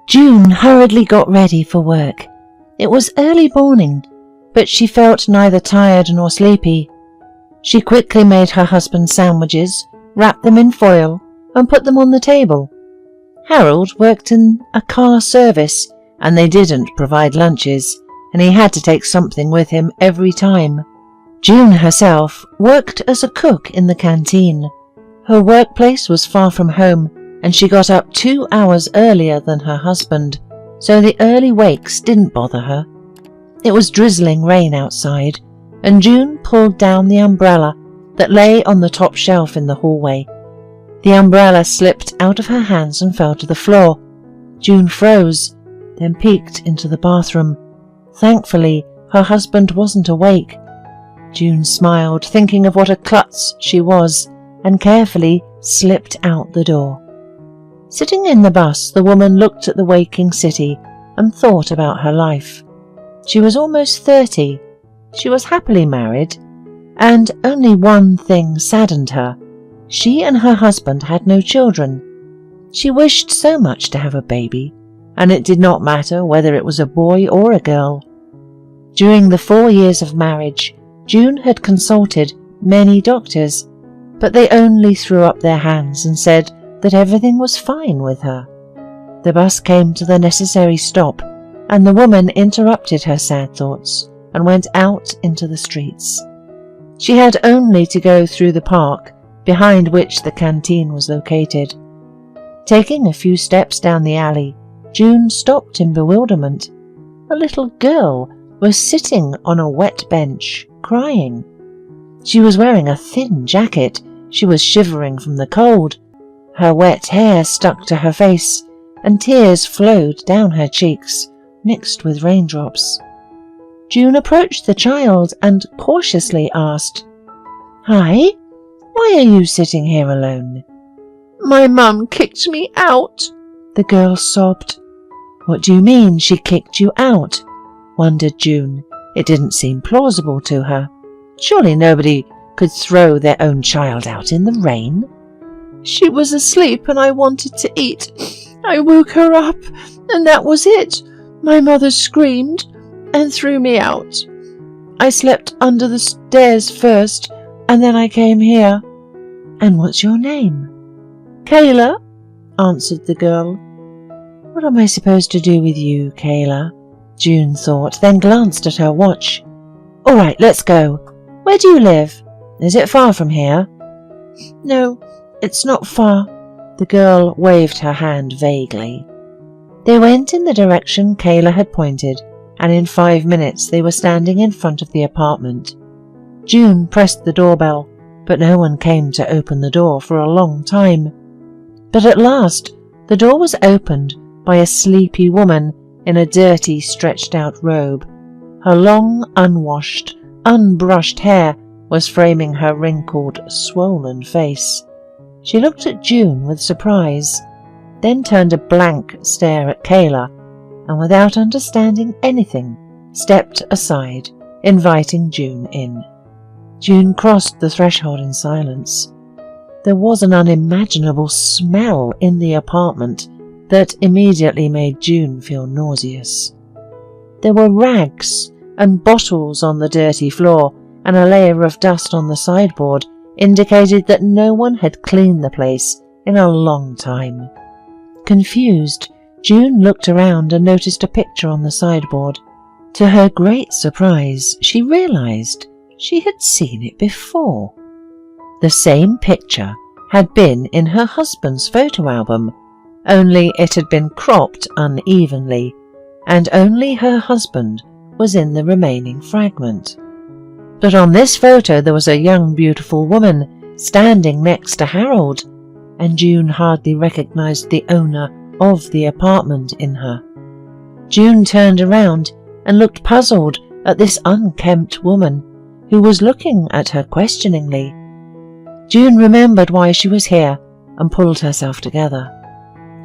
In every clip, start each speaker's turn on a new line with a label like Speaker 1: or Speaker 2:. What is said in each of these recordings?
Speaker 1: June hurriedly got ready for work. It was early morning, but she felt neither tired nor sleepy. She quickly made her husband sandwiches, wrapped them in foil, and put them on the table. Harold worked in a car service, and they didn't provide lunches, and he had to take something with him every time. June herself worked as a cook in the canteen. Her workplace was far from home, and she got up 2 hours earlier than her husband, so the early wakes didn't bother her. It was drizzling rain outside, and June pulled down the umbrella that lay on the top shelf in the hallway. The umbrella slipped out of her hands and fell to the floor. June froze, then peeked into the bathroom. Thankfully, her husband wasn't awake. June smiled, thinking of what a klutz she was, and carefully slipped out the door. Sitting in the bus, the woman looked at the waking city and thought about her life. She was almost 30. She was happily married, and only one thing saddened her. She and her husband had no children. She wished so much to have a baby, and it did not matter whether it was a boy or a girl. During the 4 years of marriage, June had consulted many doctors, but they only threw up their hands and said that everything was fine with her. The bus came to the necessary stop, and the woman interrupted her sad thoughts and went out into the streets. She had only to go through the park, behind which the canteen was located. Taking a few steps down the alley, June stopped in bewilderment. A little girl was sitting on a wet bench, crying. She was wearing a thin jacket. She was shivering from the cold. Her wet hair stuck to her face, and tears flowed down her cheeks, mixed with raindrops. June approached the child and cautiously asked, "Hi, why are you sitting here alone?" "My mum kicked me out," the girl sobbed. "What do you mean she kicked you out?" wondered June. It didn't seem plausible to her. Surely nobody could throw their own child out in the rain. "She was asleep and I wanted to eat. I woke her up and that was it. My mother screamed and threw me out. I slept under the stairs first and then I came here." "And what's your name?" "Kayla," answered the girl. "What am I supposed to do with you, Kayla?" June thought, then glanced at her watch. "All right, let's go. Where do you live? Is it far from here?" "No, it's not far." The girl waved her hand vaguely. They went in the direction Kayla had pointed, and in 5 minutes they were standing in front of the apartment. June pressed the doorbell, but no one came to open the door for a long time. But at last the door was opened by a sleepy woman in a dirty, stretched-out robe. Her long, unwashed, unbrushed hair was framing her wrinkled, swollen face. She looked at June with surprise, then turned a blank stare at Kayla, and without understanding anything, stepped aside, inviting June in. June crossed the threshold in silence. There was an unimaginable smell in the apartment that immediately made June feel nauseous. There were rags and bottles on the dirty floor, and a layer of dust on the sideboard indicated that no one had cleaned the place in a long time. Confused, June looked around and noticed a picture on the sideboard. To her great surprise, she realized she had seen it before. The same picture had been in her husband's photo album, only it had been cropped unevenly, and only her husband was in the remaining fragment. But on this photo there was a young, beautiful woman standing next to Harold, and June hardly recognized the owner of the apartment in her. June turned around and looked puzzled at this unkempt woman who was looking at her questioningly. June remembered why she was here and pulled herself together.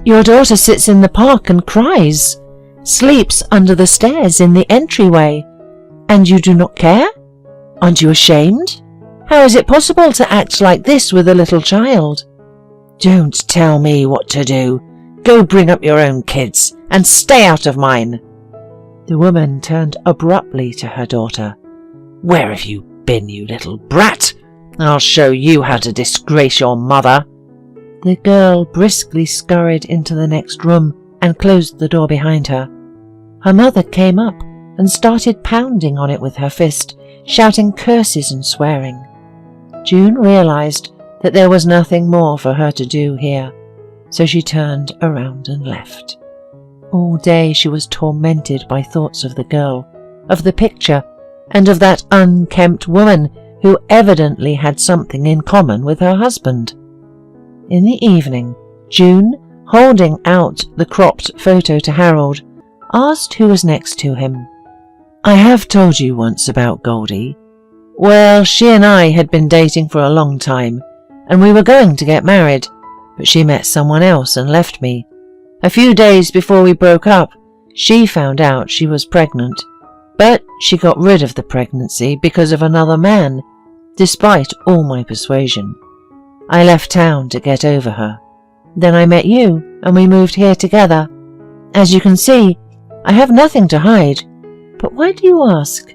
Speaker 1: "Your daughter sits in the park and cries, sleeps under the stairs in the entryway, and you do not care? Aren't you ashamed? How is it possible to act like this with a little child?" "Don't tell me what to do,"
Speaker 2: Go bring up your own kids and stay out of mine." The woman turned abruptly to her daughter. "Where have you been, you little brat? I'll show you how to disgrace your mother."
Speaker 1: The girl briskly scurried into the next room and closed the door behind her. Her mother came up and started pounding on it with her fist, shouting curses and swearing. June realized that there was nothing more for her to do here, so she turned around and left. All day she was tormented by thoughts of the girl, of the picture, and of that unkempt woman who evidently had something in common with her husband. In the evening, June, holding out the cropped photo to Harold, asked who was next to him. "I have told you once about Goldie. Well, she and I had been dating for a long time, and we were going to get married, but she met someone else and left me. A few days before we broke up, she found out she was pregnant, but she got rid of the pregnancy because of another man, despite all my persuasion. I left town to get over her. Then I met you, and we moved here together. As you can see, I have nothing to hide. But why do you ask?"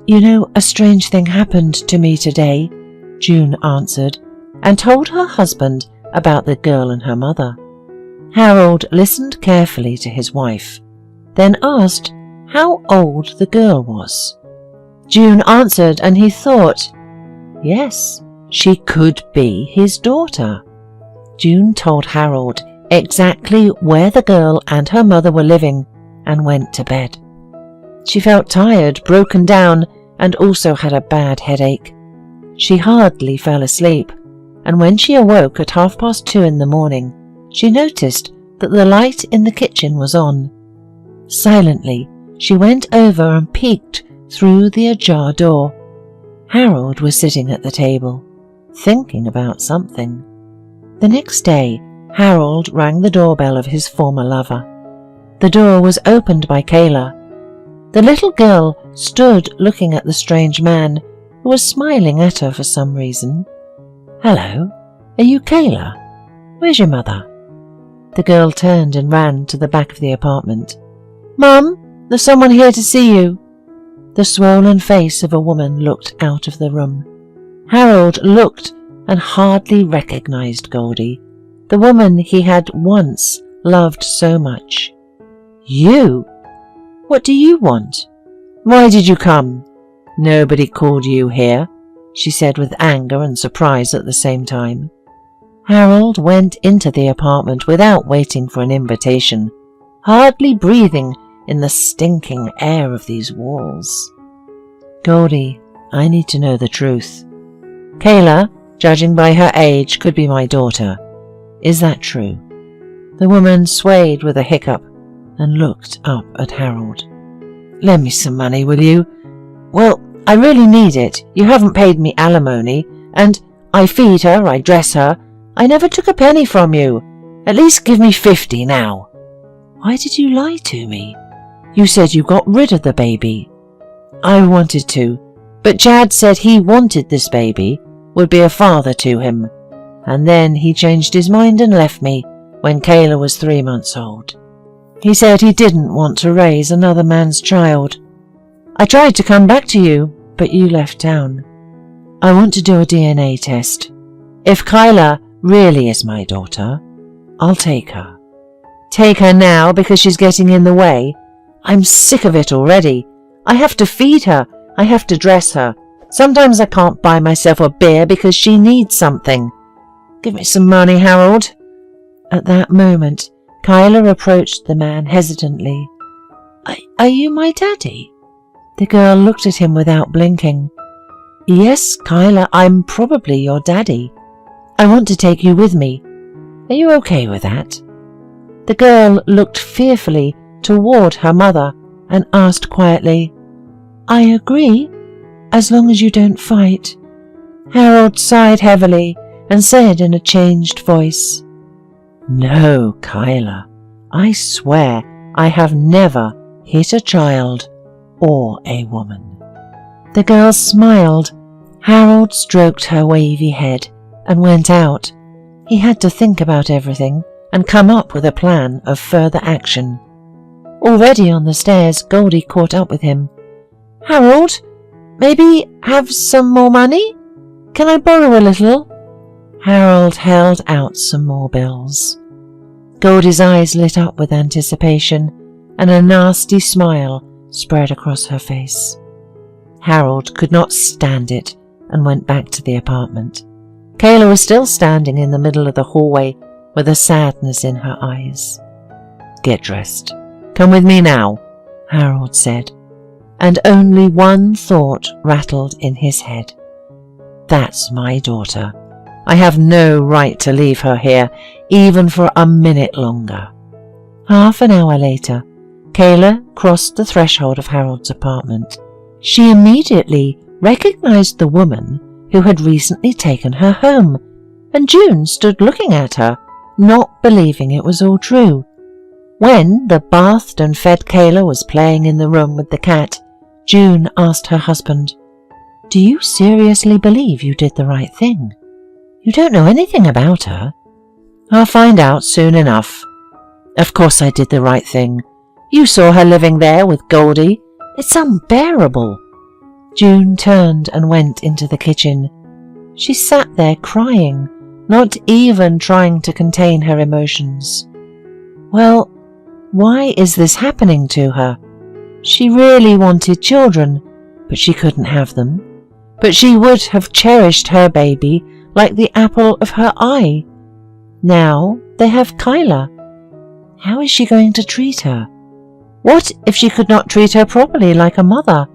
Speaker 1: "You know, a strange thing happened to me today," June answered, and told her husband about the girl and her mother. Harold listened carefully to his wife, then asked how old the girl was. June answered, and he thought, yes, she could be his daughter. June told Harold exactly where the girl and her mother were living and went to bed. She felt tired, broken down, and also had a bad headache. She hardly fell asleep, and when she awoke at 2:30 in the morning, she noticed that the light in the kitchen was on. Silently, she went over and peeked through the ajar door. Harold was sitting at the table, thinking about something. The next day, Harold rang the doorbell of his former lover. The door was opened by Kayla. The little girl stood looking at the strange man, who was smiling at her for some reason. "Hello, are you Kayla? Where's your mother?" The girl turned and ran to the back of the apartment. "Mum, there's someone here to see you." The swollen face of a woman looked out of the room. Harold looked and hardly recognized Goldie, the woman he had once loved so much. "You? What do you want? Why did you come?" "Nobody called you here," she said with anger and surprise at the same time. Harold went into the apartment without waiting for an invitation, hardly breathing in the stinking air of these walls. "Goldie, I need to know the truth. Kayla, judging by her age, could be my daughter. Is that true?" The woman swayed with a hiccup and looked up at Harold. "Lend me some money, will you? Well, I really need it. You haven't paid me alimony, and I feed her, I dress her. I never took a penny from you. At least give me 50 now." "Why did you lie to me? You said you got rid of the baby." "I wanted to, but Chad said he wanted this baby, would be a father to him. And then he changed his mind and left me when Kayla was 3 months old. He said he didn't want to raise another man's child. I tried to come back to you, but you left town. I want to do a DNA test. If Kyla really is my daughter, I'll take her. Take her now because she's getting in the way. I'm sick of it already. I have to feed her. I have to dress her. Sometimes I can't buy myself a beer because she needs something. Give me some money, Harold." At that moment, Kyla approached the man hesitantly. Are you my daddy?" The girl looked at him without blinking. "Yes, Kyla, I'm probably your daddy. I want to take you with me. Are you okay with that?" The girl looked fearfully toward her mother and asked quietly, "I agree, as long as you don't fight." Harold sighed heavily and said in a changed voice, "No, Kyla, I swear I have never hit a child or a woman." The girl smiled. Harold stroked her wavy head and went out. He had to think about everything, and come up with a plan of further action. Already on the stairs, Goldie caught up with him. "Harold, maybe have some more money? Can I borrow a little?" Harold held out some more bills. Goldie's eyes lit up with anticipation, and a nasty smile spread across her face. Harold could not stand it and went back to the apartment. Kayla was still standing in the middle of the hallway with a sadness in her eyes. "Get dressed. Come with me now," Harold said, and only one thought rattled in his head. "That's my daughter. I have no right to leave her here, even for a minute longer." Half an hour later, Kayla crossed the threshold of Harold's apartment. She immediately recognized the woman who had recently taken her home, and June stood looking at her, not believing it was all true. When the bathed and fed Kayla was playing in the room with the cat, June asked her husband, "Do you seriously believe you did the right thing? You don't know anything about her." "I'll find out soon enough. Of course I did the right thing. You saw her living there with Goldie. It's unbearable." June turned and went into the kitchen. She sat there crying, not even trying to contain her emotions. Well, why is this happening to her? She really wanted children, but she couldn't have them. But she would have cherished her baby like the apple of her eye. Now they have Kyla. How is she going to treat her? What if she could not treat her properly like a mother?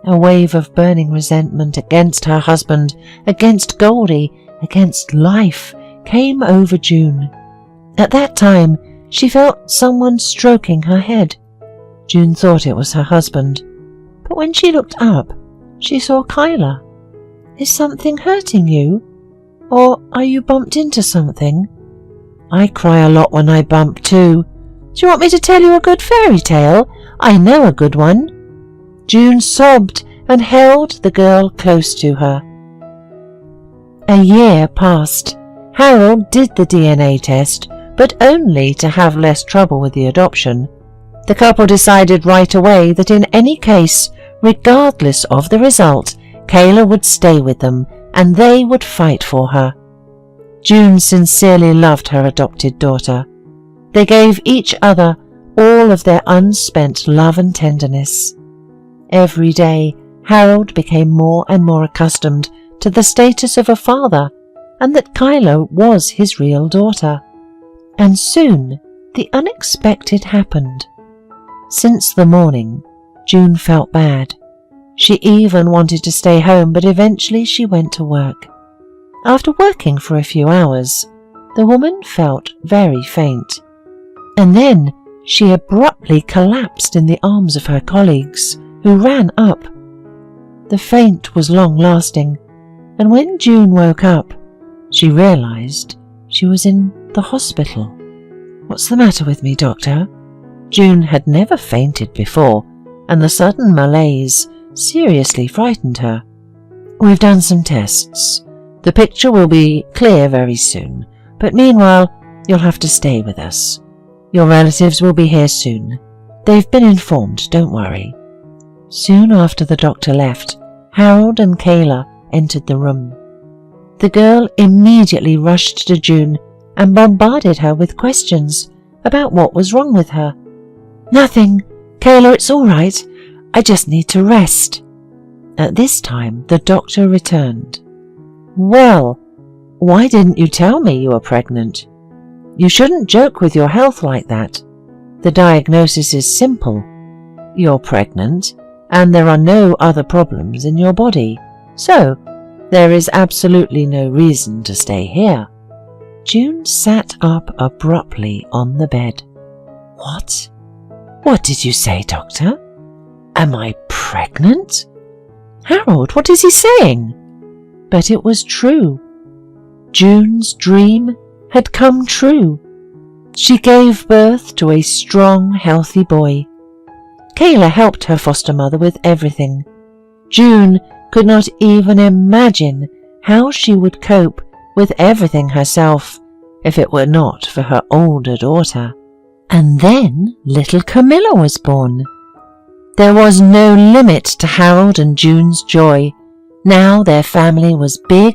Speaker 1: A wave of burning resentment against her husband, against Goldie, against life came over June. At that time, she felt someone stroking her head. June thought it was her husband, but when she looked up, she saw Kyla. "Is something hurting you? Or are you bumped into something?" "I cry a lot when I bump too. Do you want me to tell you a good fairy tale? I know a good one." June sobbed and held the girl close to her. A year passed. Harold did the DNA test, but only to have less trouble with the adoption. The couple decided right away that in any case, regardless of the result, Kayla would stay with them and they would fight for her. June sincerely loved her adopted daughter. They gave each other all of their unspent love and tenderness. Every day, Harold became more and more accustomed to the status of a father and that Kyla was his real daughter. And soon, the unexpected happened. Since the morning, June felt bad. She even wanted to stay home, but eventually she went to work. After working for a few hours, the woman felt very faint. And then she abruptly collapsed in the arms of her colleagues, who ran up. The faint was long-lasting, and when June woke up, she realized she was in the hospital. "What's the matter with me, doctor?" June had never fainted before, and the sudden malaise seriously frightened her. "We've done some tests. The picture will be clear very soon, but meanwhile, you'll have to stay with us. Your relatives will be here soon. They've been informed, don't worry." Soon after the doctor left, Harold and Kayla entered the room. The girl immediately rushed to June and bombarded her with questions about what was wrong with her. "Nothing, Kayla, it's all right. I just need to rest." At this time, the doctor returned. "Well, why didn't you tell me you were pregnant? You shouldn't joke with your health like that. The diagnosis is simple. You're pregnant, and there are no other problems in your body, so there is absolutely no reason to stay here." June sat up abruptly on the bed. "What? What did you say, doctor? Am I pregnant? Harold, what is he saying?" But it was true. June's dream had come true. She gave birth to a strong, healthy boy. Kayla helped her foster mother with everything. June could not even imagine how she would cope with everything herself,
Speaker 2: if it were not for her older daughter.
Speaker 1: And then little Camilla was born. There was no limit to Harold and June's joy. Now their family was big,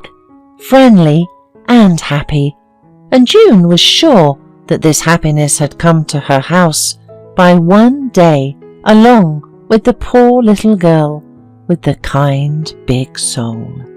Speaker 1: friendly, and happy, and June was sure that this happiness had come to her house by one day, along with the poor little girl with the kind big soul.